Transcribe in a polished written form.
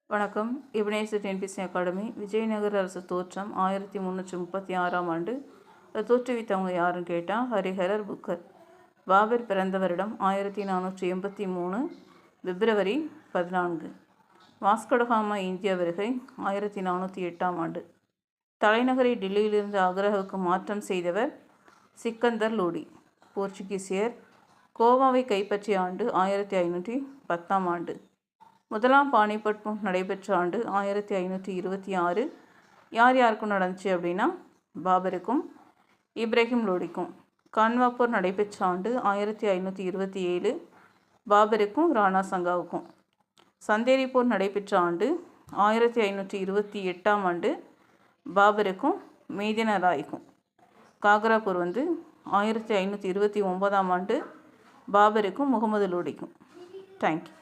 வணக்கம். இப்னேசு TNPSC academy. Vijayanagara அரசு தோற்றம் 1336ஆம் ஆண்டு. தோற்றுவித்தவங்க யாருன்னு கேட்டால் ஹரிஹரர் புக்கர். பாபர் பிறந்த வருடம் 1483 பிப்ரவரி 14. வாஸ்கோடகாமா இந்திய வருகை 1408ஆம் ஆண்டு. தலைநகரை டில்லியிலிருந்து ஆக்ராவுக்கு மாற்றம் செய்தவர் சிக்கந்தர் லோடி. போர்ச்சுகீசியர். கோவாவை கைப்பற்றிய ஆண்டு 1510ஆம் ஆண்டு. முதலாம் பானிபட் போர் நடைபெற்ற ஆண்டு 1526. யார் யாருக்கும் நடந்துச்சு அப்படின்னா பாபருக்கும் இப்ராஹிம் லோடிக்கும். கான்வா போர் நடைபெற்ற ஆண்டு 1527. பாபருக்கும் ராணா சங்காவுக்கும். சந்தேரி போர் நடைபெற்ற ஆண்டு 1528ஆம் ஆண்டு. பாபருக்கும் மெய்தின ராய்க்கும். காக்ரா போர் 1529ஆம் ஆண்டு. பாபருக்கும் முகமது லோடிக்கும். தேங்க்யூ.